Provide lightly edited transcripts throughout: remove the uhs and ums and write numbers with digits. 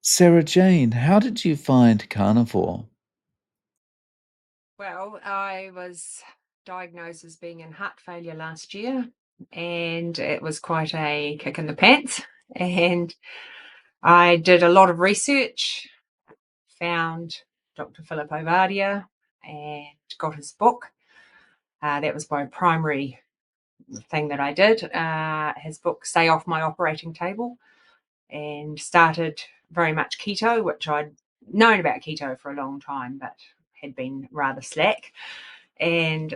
Sarah Jane, how did you find carnivore? Well, I was diagnosed as being in heart failure last year, and it was quite a kick in the pants. And I did a lot of research, found Dr. Philip Ovadia, and got his book. That was my primary thing that I did. His book, Stay Off My Operating Table, and started very much keto, which I'd known about keto for a long time, but had been rather slack. And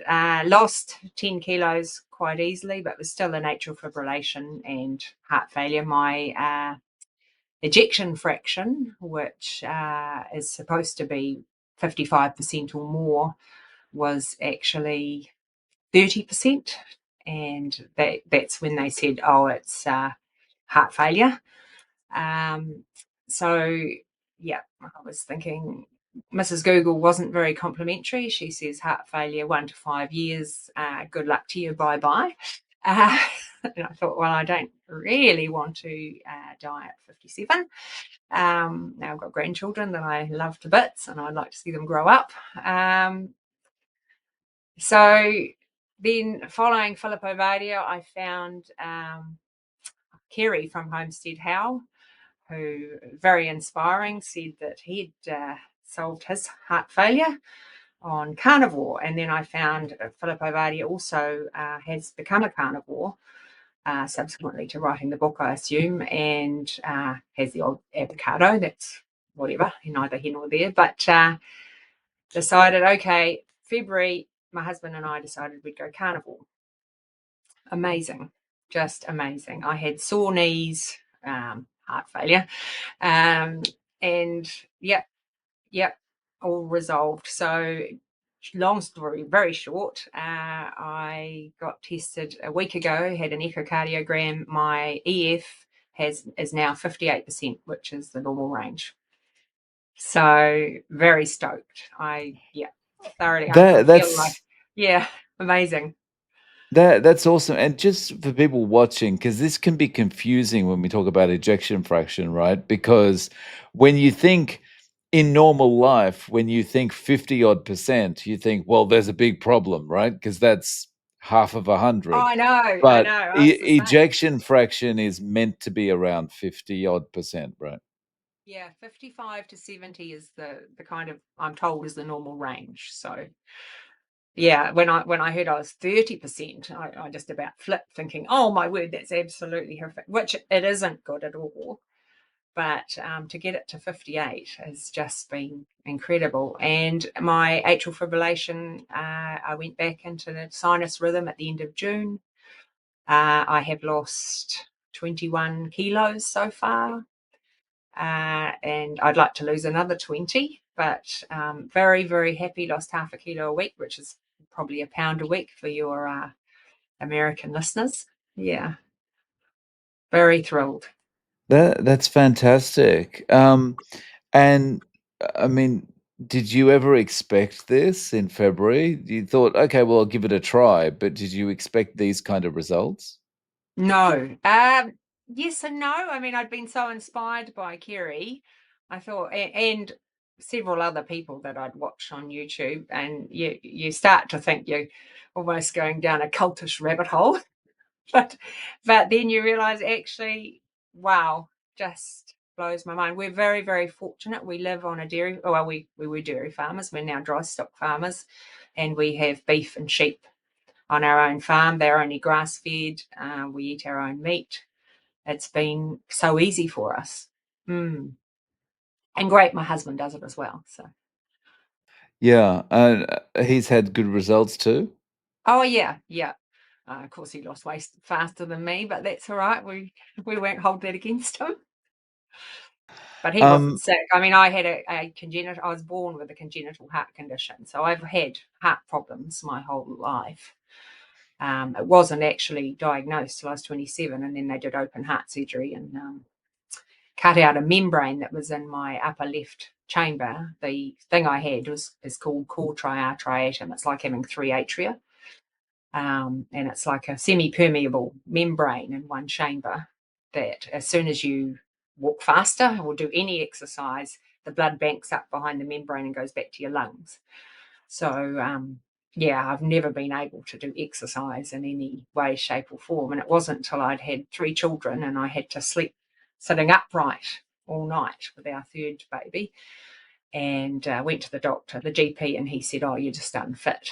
lost 10 kilos quite easily, but was still in atrial fibrillation and heart failure. My ejection fraction, which is supposed to be 55% or more, was actually 30%. And that's when they said, oh, it's heart failure. Um, so, yeah, I was thinking Mrs. Google wasn't very complimentary. She says heart failure 1 to 5 years. Good luck to you. Bye bye. Uh, and I thought, well, I don't really want to die at 57. Now I've got grandchildren that I love to bits and I'd like to see them grow up. So then, following Philip Ovadia, I found Kerry from Homestead How, who very inspiring, said that he'd solved his heart failure on carnivore. And then I found Philip Ovadia also has become a carnivore, subsequently to writing the book, I assume, and has the old avocado. That's whatever, neither here nor there. But decided, okay, February, my husband and I decided we'd go carnivore. Amazing, just amazing. I had sore knees, heart failure, um, and yep, all resolved. So, long story very short, I got tested a week ago, had an echocardiogram. My EF is now 58%, which is the normal range. So very stoked. Thoroughly. I That feel like, that's yeah, amazing. that's awesome. And just for people watching, because this can be confusing when we talk about ejection fraction, right? Because when you think in normal life, when you think 50 odd percent, you think, well, there's a big problem, right? Because that's half of a Oh, hundred. I But know. I was the same. ejection fraction is meant to be around 50 odd percent, right? Yeah, 55 to 70 is the kind of, I'm told, is the normal range. So yeah, when I heard I was 30%, I just about flipped, thinking, oh my word, that's absolutely horrific, which it isn't good at all. But to get it to 58 has just been incredible. And my atrial fibrillation, I went back into the sinus rhythm at the end of June. I have lost 21 kilos so far, and I'd like to lose another 20, but very, very happy. Lost half a kilo a week, which is probably a pound a week for your American listeners. Yeah, very thrilled. That's fantastic. And I mean, did you ever expect this in February? You thought, okay, well, I'll give it a try, but did you expect these kind of results? No. Yes and no. I mean, I'd been so inspired by Kerry. I thought, and several other people that I'd watched on YouTube, and you start to think you're almost going down a cultish rabbit hole. but but then you realize, actually, wow, just blows my mind. We're very, very fortunate. We live on a dairy, well, we were dairy farmers. We're now dry stock farmers, and we have beef and sheep on our own farm. They're only grass fed. We eat our own meat. It's been so easy for us. Mm. And great, my husband does it as well. So, Yeah, and he's had good results too. oh yeah, yeah. Of course, he lost weight faster than me, but that's all right. We won't hold that against him. But he wasn't Um, sick. I mean, I had a congenital. I was born with a congenital heart condition, so I've had heart problems my whole life. It wasn't actually diagnosed till I was 27, and then they did open heart surgery and cut out a membrane that was in my upper left chamber. The thing I had is called core triatriatum. It's like having three atria, and it's like a semi-permeable membrane in one chamber that as soon as you walk faster or do any exercise, the blood banks up behind the membrane and goes back to your lungs. So, yeah, I've never been able to do exercise in any way, shape, or form. And it wasn't until I'd had 3 children and I had to sleep sitting upright all night with our third baby, and went to the doctor, the GP, and he said, "Oh, you're just unfit.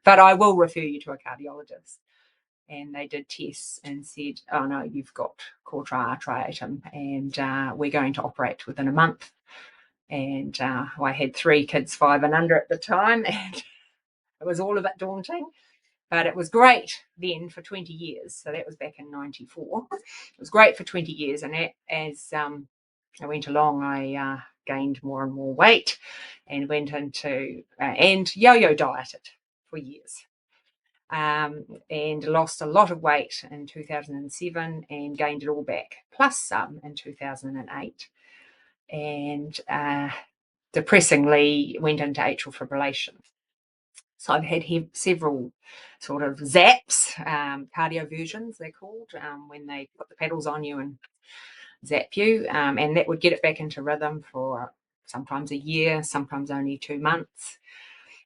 But I will refer you to a cardiologist." And they did tests and said, "Oh no, you've got cortical triatum, and we're going to operate within a month." And I had 3 kids, 5 and under at the time, and it was all a bit daunting. But it was great then for 20 years. So that was back in '94. It was great for 20 years. And as I went along, I gained more and more weight and went into and yo-yo dieted for years. And lost a lot of weight in 2007 and gained it all back, plus some in 2008. And depressingly went into atrial fibrillation. So I've had several sort of zaps, cardioversions, they're called, when they put the pedals on you and zap you. And that would get it back into rhythm for sometimes a year, sometimes only 2 months.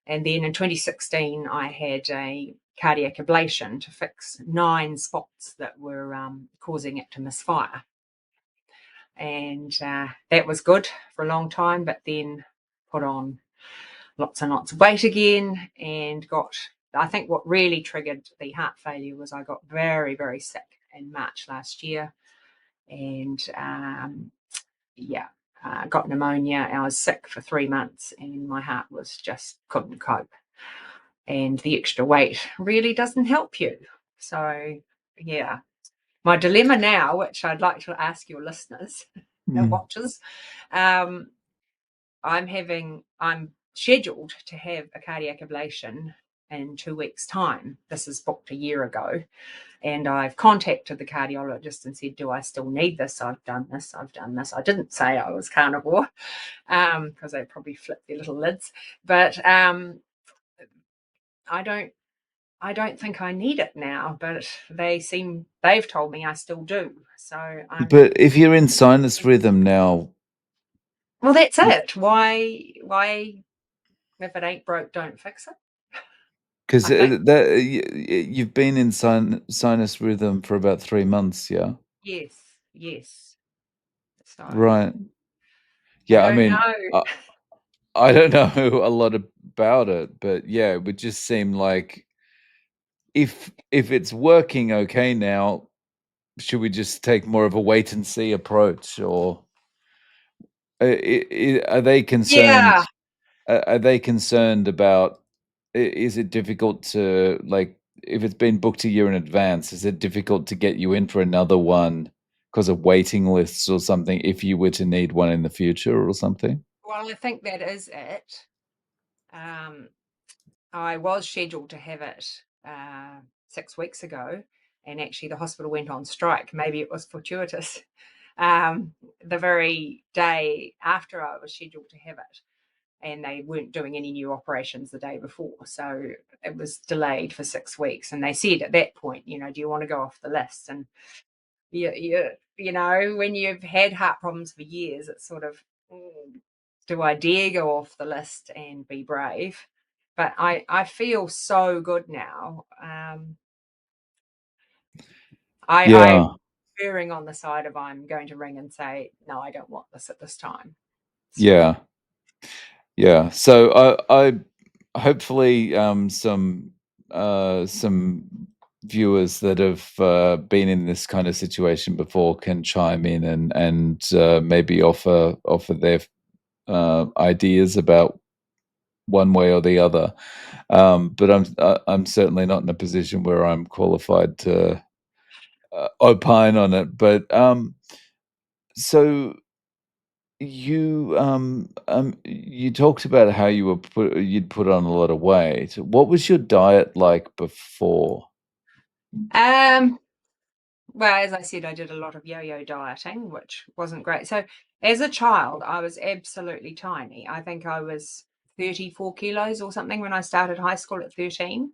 And then in 2016, I had a cardiac ablation to fix 9 spots that were causing it to misfire. And that was good for a long time, but then put on lots and lots of weight again and I think what really triggered the heart failure was I got very, very sick in March last year. And got pneumonia. I was sick for 3 months and my heart was just couldn't cope. And the extra weight really doesn't help you. So, yeah. My dilemma now, which I'd like to ask your listeners and Mm. watchers, I'm scheduled to have a cardiac ablation in 2 weeks' time. This is booked a year ago. And I've contacted the cardiologist and said, "Do I still need this? I've done this. I've done this." I didn't say I was carnivore because they probably flip their little lids. But I don't think I need it now, but they've told me I still do. So I'm But if you're in sinus rhythm now, well, that's it. Why if it ain't broke, don't fix it, because I think. you've been in sinus rhythm for about 3 months, yeah? Yes, yes. So Right. I Yeah, I don't mean, know. I don't know a lot about it, but yeah, it would just seem like if it's working okay now, should we just take more of a wait and see approach, or are they concerned? Yeah. Are they concerned about? Is it difficult to like if it's been booked a year in advance? Is it difficult to get you in for another one because of waiting lists or something? If you were to need one in the future or something? Well, I think that is it. I was scheduled to have it 6 weeks ago, and actually the hospital went on strike. Maybe it was fortuitous. The very day after I was scheduled to have it, and they weren't doing any new operations the day before. So it was delayed for 6 weeks. And they said at that point, do you want to go off the list? And when you've had heart problems for years, it's sort of, do I dare go off the list and be brave? But I feel so good now. I'm Yeah, erring on the side of I'm going to ring and say, no, I don't want this at this time. So, yeah, yeah. So I hopefully some viewers that have been in this kind of situation before can chime in and maybe offer their ideas about one way or the other. But I'm certainly not in a position where I'm qualified to opine on it. But so you talked about how you'd put on a lot of weight. What was your diet like before? um, well, as I said, I did a lot of yo-yo dieting, which wasn't great. So as a child, I was absolutely tiny. I think I was 34 kilos or something when I started high school at 13.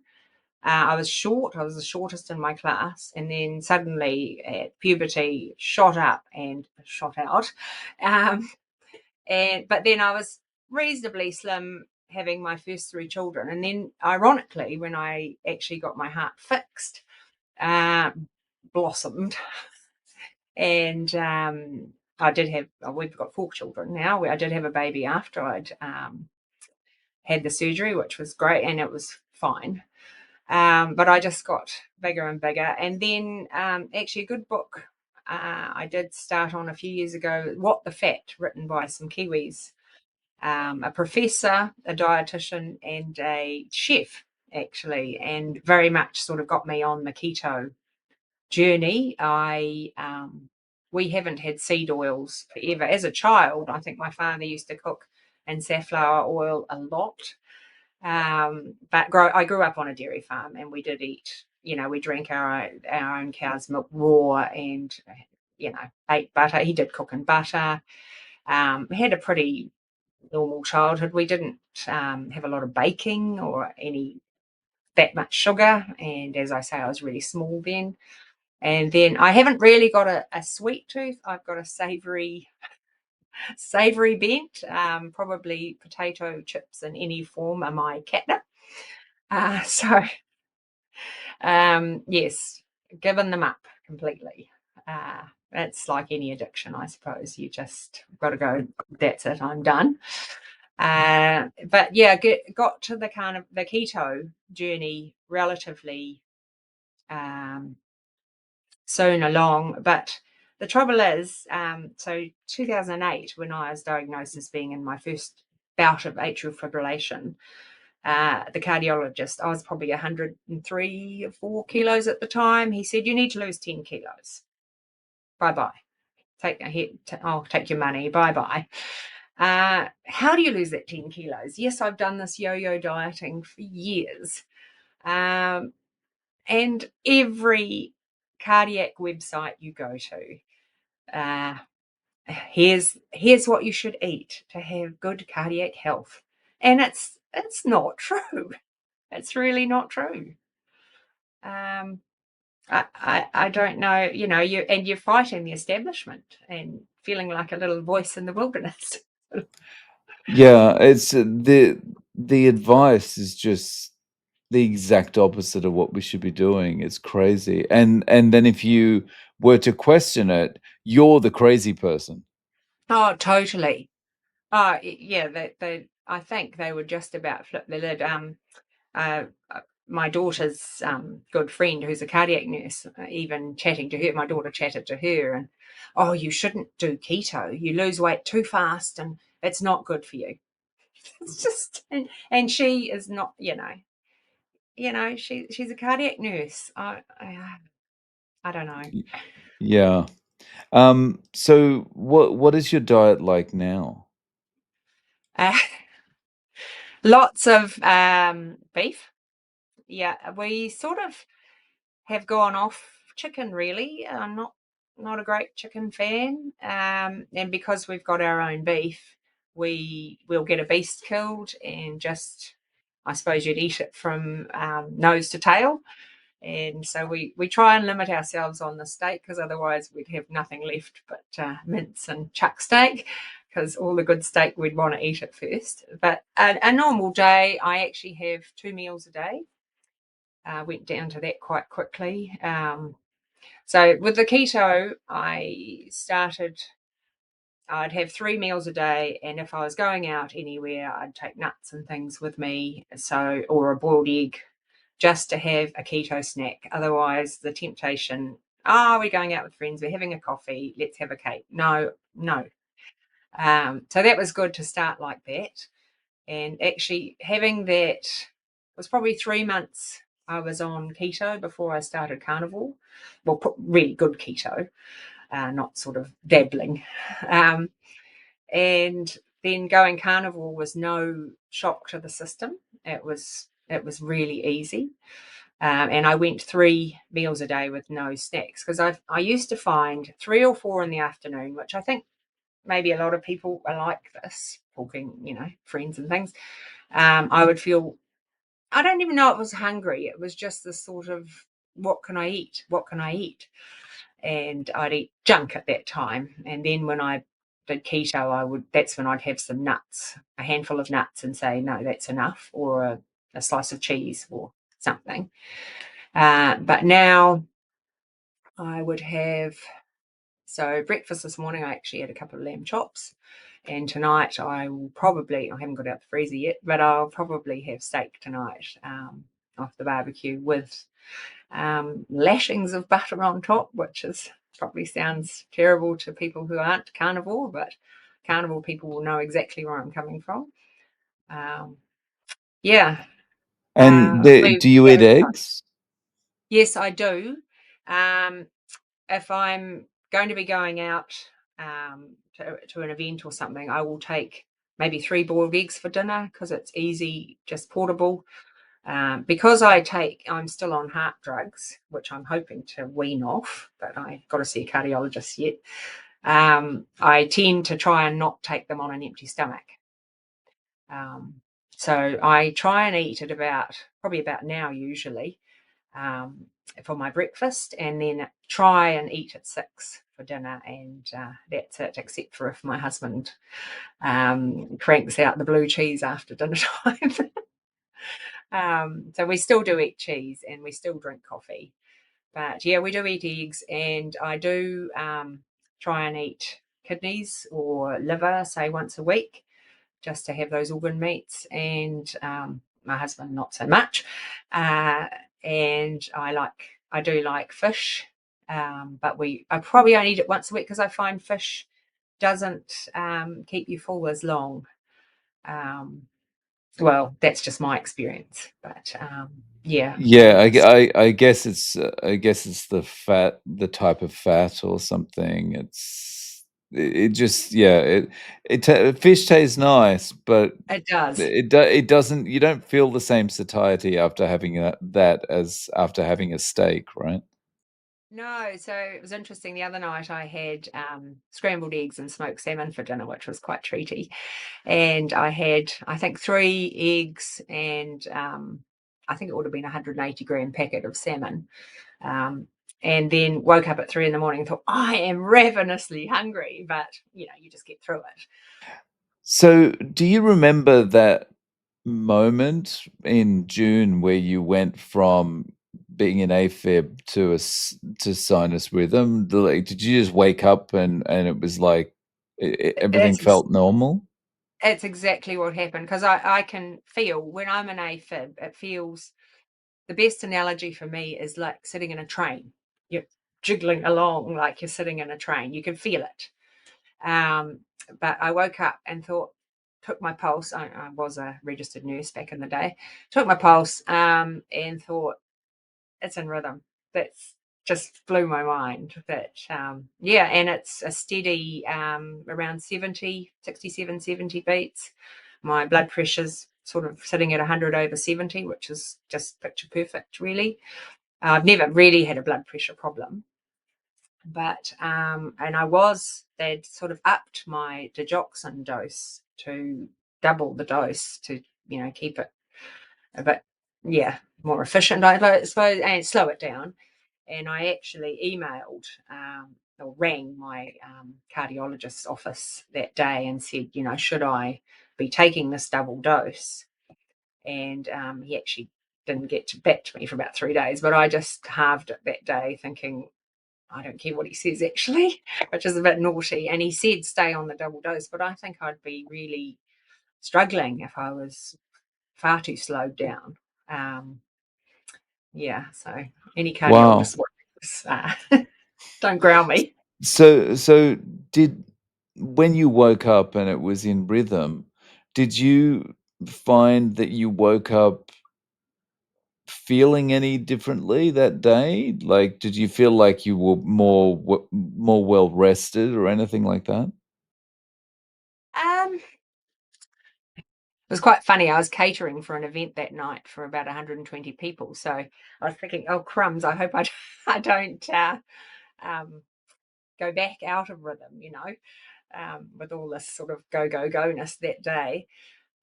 I was short. I was the shortest in my class, and then suddenly at puberty, shot up and shot out. Um, and but then I was reasonably slim, having my first three children, and then ironically, when I actually got my heart fixed, uh, blossomed, and I did have. We've got four children now. I did have a baby after I'd had the surgery, which was great, and it was fine. But I just got bigger and bigger. And then actually a good book I did start on a few years ago, What the Fat, written by some Kiwis, a professor, a dietitian, and a chef, actually, and very much sort of got me on the keto journey. We haven't had seed oils forever. As a child, I think my father used to cook in safflower oil a lot. I grew up on a dairy farm, and we did eat. We drank our own cow's milk raw, and ate butter. He did cook in butter. We had a pretty normal childhood. We didn't have a lot of baking or any that much sugar. And as I say, I was really small then. And then I haven't really got a sweet tooth. I've got a savoury bent. Probably potato chips in any form are my catnip. So yes, given them up completely. It's like any addiction, I suppose. You just got to go. That's it. I'm done. But yeah, got to the kind of the keto journey relatively um, soon along. But the trouble is, so 2008, when I was diagnosed as being in my first bout of atrial fibrillation, the cardiologist, I was probably 103 or 4 kilos at the time. He said, "You need to lose 10 kilos. Bye bye. Take a hit. I'll take your money. Bye bye." How do you lose that 10 kilos? Yes, I've done this yo yo dieting for years. And every cardiac website you go to, uh, here's what you should eat to have good cardiac health. And it's not true. It's really not true. Um, I don't know, you're fighting the establishment and feeling like a little voice in the wilderness. Yeah, it's the advice is just the exact opposite of what we should be doing. It's crazy. And then if you were to question it, you're the crazy person. Oh, totally. Oh, yeah. I think they would just about flip the lid. Uh, my daughter's good friend, who's a cardiac nurse, even chatting to her, my daughter chatted to her, and oh, you shouldn't do keto. You lose weight too fast, and it's not good for you. It's just, and she is not, she's a cardiac nurse. I don't know. Y- Yeah. So what is your diet like now? Uh, Lots of beef. Yeah, we sort of have gone off chicken really. I'm not a great chicken fan. And because we've got our own beef, we'll get a beast killed and just I suppose you'd eat it from nose to tail. And so we try and limit ourselves on the steak because otherwise we'd have nothing left but mince and chuck steak because all the good steak we'd want to eat it first. But a normal day, I actually have 2 meals a day. Went down to that quite quickly. So with the keto, I'd have 3 meals a day, and if I was going out anywhere, I'd take nuts and things with me, or a boiled egg, just to have a keto snack. Otherwise, the temptation, we're going out with friends, we're having a coffee, let's have a cake. No, no. So that was good to start like that. And actually having that was probably 3 months I was on keto before I started carnivore. Well, really good keto, not sort of dabbling. Um, and then going carnivore was no shock to the system. It was really easy. And I went 3 meals a day with no snacks because I used to find 3 or 4 in the afternoon, which I think maybe a lot of people are like this, talking, friends and things. I would feel I don't even know it was hungry. It was just this sort of, what can I eat? What can I eat? And I'd eat junk at that time. And then when I did keto, that's when I'd have some nuts, a handful of nuts, and say, no, that's enough, or a slice of cheese or something. But now I would have, so breakfast this morning, I actually had a couple of lamb chops. And tonight I haven't got out the freezer yet, but I'll probably have steak tonight, off the barbecue with lashings of butter on top, which probably sounds terrible to people who aren't carnivore, but carnivore people will know exactly where I'm coming from. Um, yeah. And We do you eat eggs? Yes, I do. Um, if I'm going to be going out to an event or something, I will take maybe 3 boiled eggs for dinner because it's easy, just portable. Because I'm still on heart drugs, which I'm hoping to wean off, but I've got to see a cardiologist yet. I tend to try and not take them on an empty stomach. So I try and eat at probably about now usually, um, for my breakfast, and then try and eat at 6 for dinner, and that's it, except for if my husband cranks out the blue cheese after dinner time. So we still do eat cheese and we still drink coffee. But yeah, we do eat eggs, and I do try and eat kidneys or liver, say once a week, just to have those organ meats. And my husband not so much. Uh, and I do like fish, but I probably only eat it once a week because I find fish doesn't keep you full as long. Um, well, that's just my experience, but yeah, Yeah, and I guess it's the fat, the type of fat or something. It just yeah, fish tastes nice, but it does. it doesn't. You don't feel the same satiety after having that as after having a steak, right? No, so it was interesting. The other night I had scrambled eggs and smoked salmon for dinner, which was quite treaty. And I had, I think, 3 eggs and I think it would have been a 180-gram packet of salmon. Um, and then woke up at 3 in the morning and thought, I am ravenously hungry, but you just get through it. So, do you remember that moment in June where you went from being an Afib to sinus rhythm? Like, did you just wake up and it was like everything It's felt normal? it's exactly what happened because I can feel when I'm an AFib, it feels, the best analogy for me is like sitting in a train. You're jiggling along like you're sitting in a train. You can feel it. Um, but I woke up and took my pulse. I was a registered nurse back in the day. Took my pulse and thought, it's in rhythm. That's just blew my mind. Yeah, and it's a steady around 70, 67, 70 beats. My blood pressure's sort of sitting at 100/70, which is just picture perfect, really. I've never really had a blood pressure problem, but and they'd sort of upped my digoxin dose to double the dose to keep it a bit, yeah, more efficient, I suppose, and slow it down. And I actually emailed or rang my cardiologist's office that day and said, should I be taking this double dose? And he actually didn't back to me for about 3 days, but I just halved it that day, thinking I don't care what he says actually, which is a bit naughty. And he said stay on the double dose, but I think I'd be really struggling if I was far too slowed down. Um, yeah, so any Wow. cardiologist don't ground me. So did when you woke up and it was in rhythm, did you find that you woke up feeling any differently that day? Like, did you feel like you were more well rested or anything like that? It was quite funny. I was catering for an event that night for about 120 people. So I was thinking, oh, crumbs, I hope I don't um, go back out of rhythm, with all this sort of go, go, go-ness that day.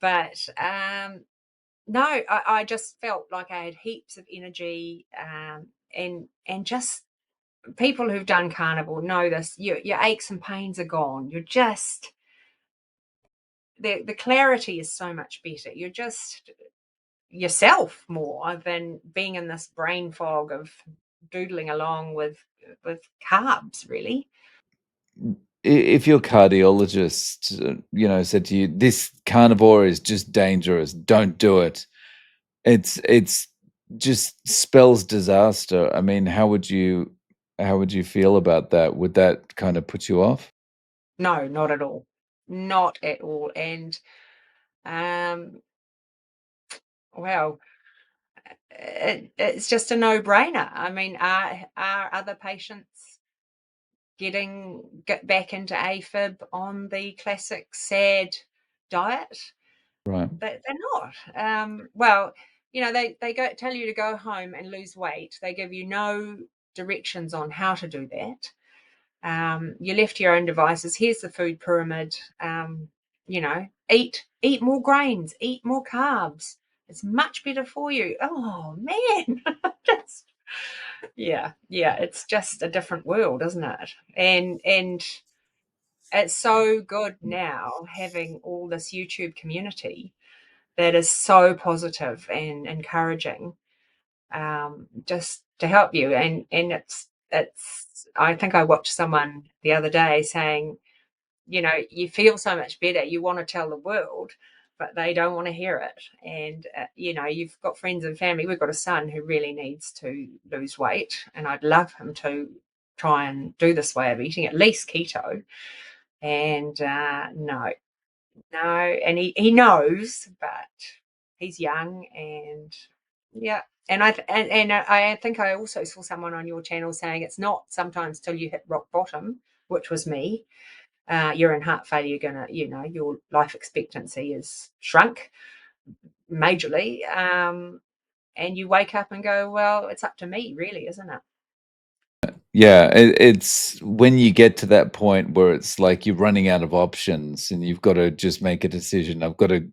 But no, I just felt like I had heaps of energy, and just people who've done carnivore know this. Your aches and pains are gone. You're just the clarity is so much better. You're just yourself more than being in this brain fog of doodling along with carbs, really. If your cardiologist, said to you, "This carnivore is just dangerous. Don't do it." It's just spells disaster. I mean, how would you feel about that? Would that kind of put you off? No, not at all. Not at all. And um well, it's just a no-brainer. I mean, are other patients get back into Afib on the classic SAD diet? Right. They're not. Well, they go tell you to go home and lose weight. They give you no directions on how to do that. You're left to your own devices. Here's the food pyramid. Eat more grains, eat more carbs. It's much better for you. Oh man, just yeah. It's just a different world, isn't it? And it's so good now having all this YouTube community that is so positive and encouraging, just to help you. And it's. I think I watched someone the other day saying, you feel so much better. You want to tell the world, but they don't want to hear it. And you've got friends and family. We've got a son who really needs to lose weight, and I'd love him to try and do this way of eating, at least keto. And no, and he knows, but he's young, and yeah. And I think I also saw someone on your channel saying it's not sometimes till you hit rock bottom, which was me. You're in heart failure, you're gonna, your life expectancy is shrunk majorly, and you wake up and go, well, it's up to me, really, isn't it? Yeah, it's when you get to that point where it's like you're running out of options and you've got to just make a decision. I've got to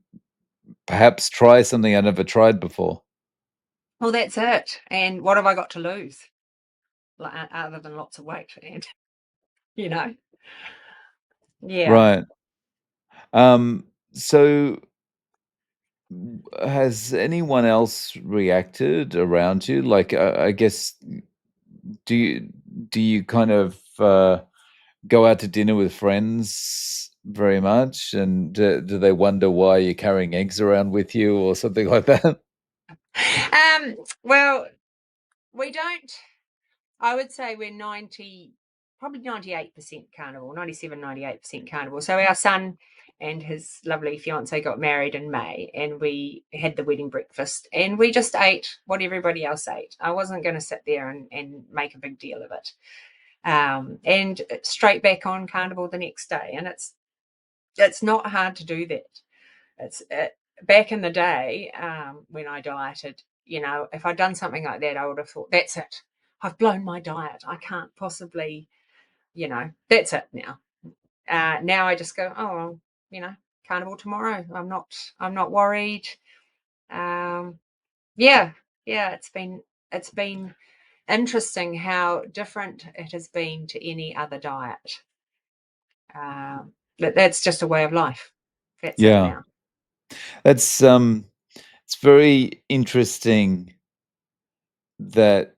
perhaps try something I never tried before. Well, that's it. And what have I got to lose, like, other than lots of weight? And you know, yeah. Right. So has anyone else reacted around you? Like, I guess, do you do you kind of go out to dinner with friends very much, and do they wonder why you're carrying eggs around with you or something like that? Well, we don't. I would say we're probably 98% carnivore, 97, 98% carnivore. So our son and his lovely fiance got married in May, and we had the wedding breakfast, and we just ate what everybody else ate. I wasn't going to sit there and make a big deal of it. And straight back on carnivore the next day. And it's not hard to do that. It's back in the day, when I dieted, if I'd done something like that, I would have thought, that's it. I've blown my diet. I can't possibly, that's it now. Now I just go, oh, well, carnival tomorrow. I'm not worried. Um, yeah, yeah. It's been interesting how different it has been to any other diet. That's just a way of life. That's it Yeah, now. that's it's very interesting that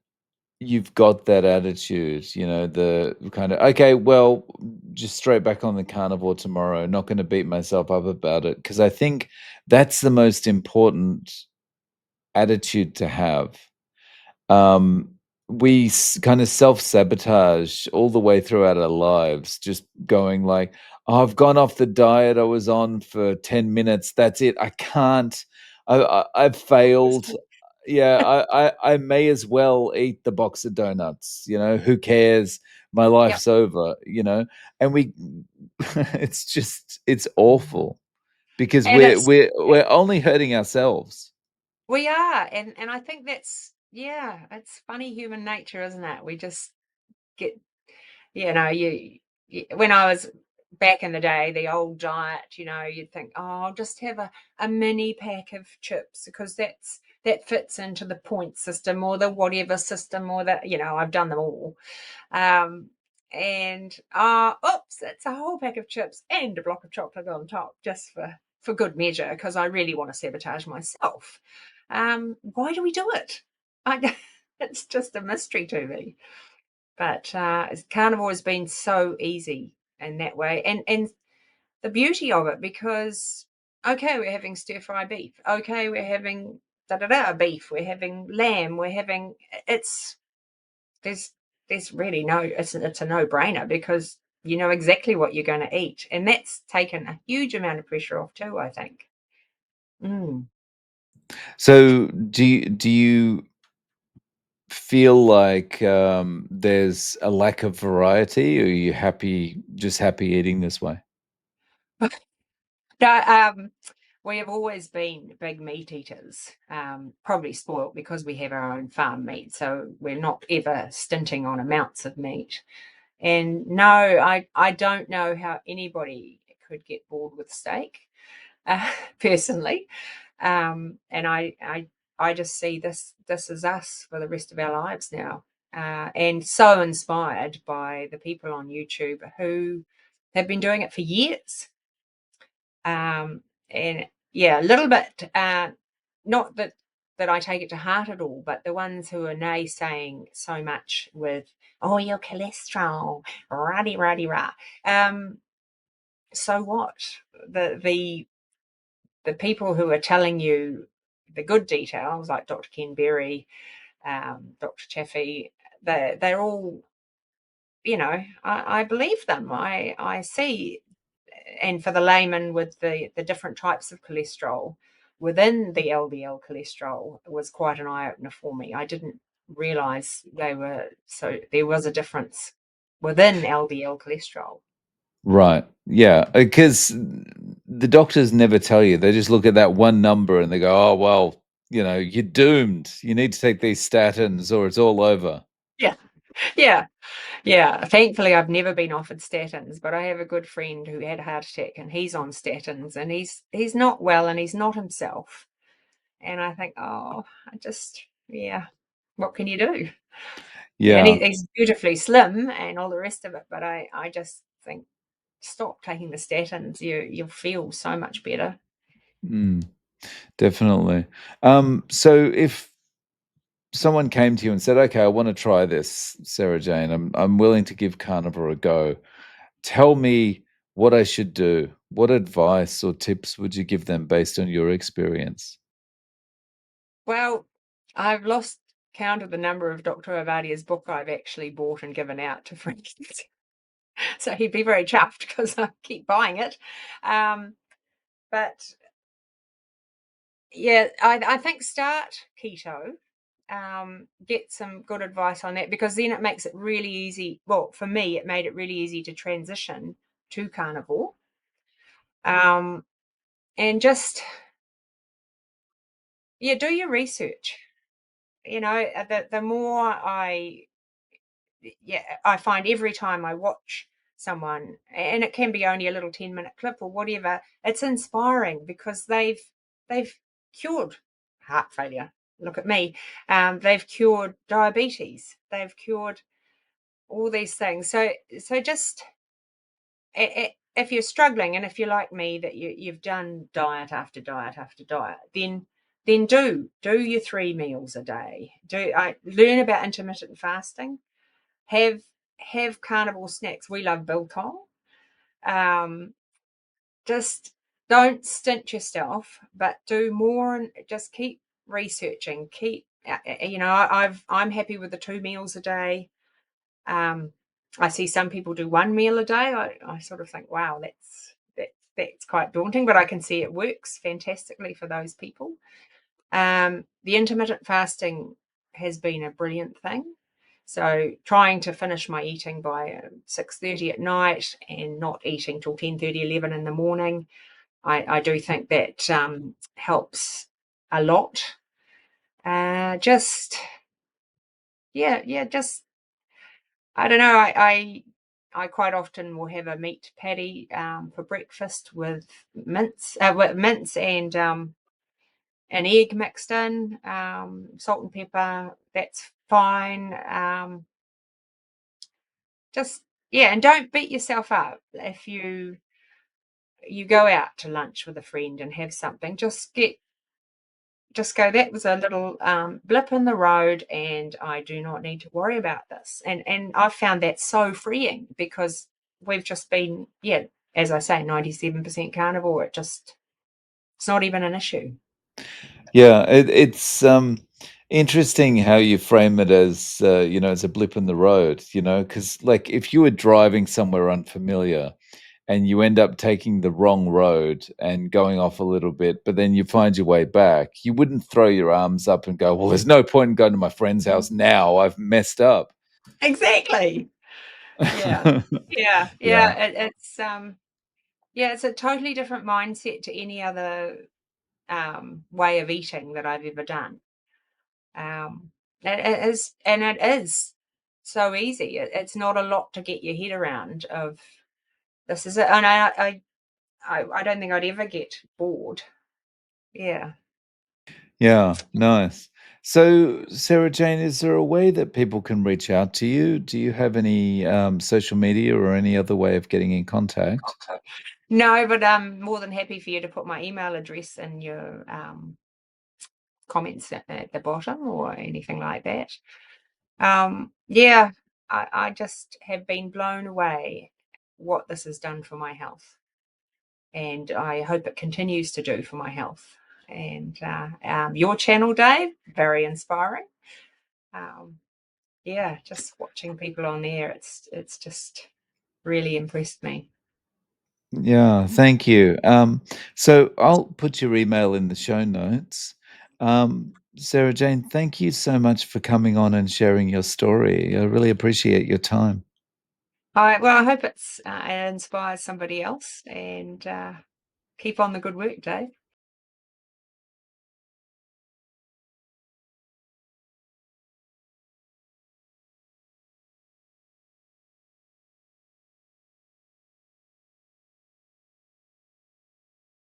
you've got that attitude, the kind of, okay, well, just straight back on the carnivore tomorrow, not going to beat myself up about it. Because I think that's the most important attitude to have. um, we kind of self-sabotage all the way throughout our lives, just going like, "Oh, I've gone off the diet I was on for 10 minutes. That's it. I can't. I've failed. Yeah, I may as well eat the box of donuts. Who cares? My Yep. life's over. And it's awful because And we're it's we're we're only hurting ourselves. we are, and I think that's, yeah, it's funny human nature, isn't it? We just get, you know, you when I was back in the day, the old diet, you'd think, oh, I'll just have a mini pack of chips because that fits into the point system or the whatever system or the, I've done them all. And oops, it's a whole pack of chips and a block of chocolate on top just for good measure because I really want to sabotage myself. Why do we do it? It's just a mystery to me. But carnivore has been so easy in that way, and the beauty of it because okay, we're having stir fry beef. Okay, we're having da da da beef. We're having lamb. We're having it's there's there's really no it's a no brainer because you know exactly what you're going to eat, and that's taken a huge amount of pressure off too. I think. Mm. So do you feel like there's a lack of variety, or are you happy eating this way? No, we have always been big meat eaters, probably spoilt because we have our own farm meat, so we're not ever stinting on amounts of meat. And no, I don't know how anybody could get bored with steak, uh, personally. And I just see this is us for the rest of our lives now, and so inspired by the people on YouTube who have been doing it for years. And yeah, a little bit, not that I take it to heart at all, but the ones who are naysaying so much with, oh, your cholesterol, ruddy, ruddy, rah. So what? The the the people who are telling you the good details, like Dr. Ken Berry, Dr. Chaffee, they're all, I believe them. I see, and for the layman with the different types of cholesterol within the LDL cholesterol was quite an eye opener for me. I didn't realize there was a difference within LDL cholesterol. Right. Yeah. Because the doctors never tell you. They just look at that one number and they go, "Oh well, you're doomed. You need to take these statins, or it's all over." Yeah. Yeah. Yeah. Thankfully, I've never been offered statins, but I have a good friend who had a heart attack and he's on statins and he's not well and he's not himself. And I think, oh, yeah, what can you do? And Yeah. he's beautifully slim and all the rest of it, but I just think stop taking the statins. You'll feel so much better. Mm, definitely. So if someone came to you and said, "Okay, I want to try this, Sarah Jane. I'm willing to give carnivore a go. Tell me what I should do. What advice or tips would you give them based on your experience?" Well, I've lost count of the number of Dr. Avadia's book I've actually bought and given out to friends. So he'd be very chuffed because I keep buying it. Um, but yeah, I think start keto, get some good advice on that because then it makes it really easy. Well, for me, it made it really easy to transition to carnivore. Um, and just, yeah, do your research. The more I find every time I watch someone, and it can be only a little 10-minute clip or whatever, it's inspiring because they've cured heart failure. Look at me. They've cured diabetes. They've cured all these things. So just if you're struggling, and if you're like me, that you've done diet after diet after diet, then do your 3 meals a day. Do I learn about intermittent fasting? Have have carnival snacks. We love biltong. Um, just don't stint yourself, but do more and just keep researching. I'm happy with the 2 meals a day. Um, I see some people do 1 meal a day. I sort of think, wow, that's quite daunting, but I can see it works fantastically for those people. The intermittent fasting has been a brilliant thing. So trying to finish my eating by 6:30 at night and not eating till 10:30, 11 in the morning, I do think that helps a lot. Just yeah, just I don't know. I quite often will have a meat patty for breakfast with mince and an egg mixed in, salt and pepper. That's fine. Just yeah, and don't beat yourself up if you go out to lunch with a friend and have something. Just go, that was a little blip in the road, and I do not need to worry about this. And I've found that so freeing because we've just been, yeah, as I say, 97% carnivore. It's not even an issue. Yeah, it's interesting how you frame it as as a blip in the road, because like if you were driving somewhere unfamiliar and you end up taking the wrong road and going off a little bit, but then you find your way back, you wouldn't throw your arms up and go, "Well, there's no point in going to my friend's house now. I've messed up." Exactly. Yeah. Yeah. Yeah. Yeah. It's a totally different mindset to any other way of eating that I've ever done. It is so easy. It's not a lot to get your head around. Of this is it, and I don't think I'd ever get bored. Yeah. Yeah, nice. So, Sarah Jane, is there a way that people can reach out to you? Do you have any social media or any other way of getting in contact? No, but I'm more than happy for you to put my email address in your comments at the bottom or anything like that. Yeah, I just have been blown away what this has done for my health, and I hope it continues to do for my health. And your channel, Dave, very inspiring. Um, yeah, just watching people on there, it's just really impressed me. Yeah, thank you. So I'll put your email in the show notes. Sarah Jane, thank you so much for coming on and sharing your story. I really appreciate your time. I hope it inspires somebody else, and keep on the good work, Dave.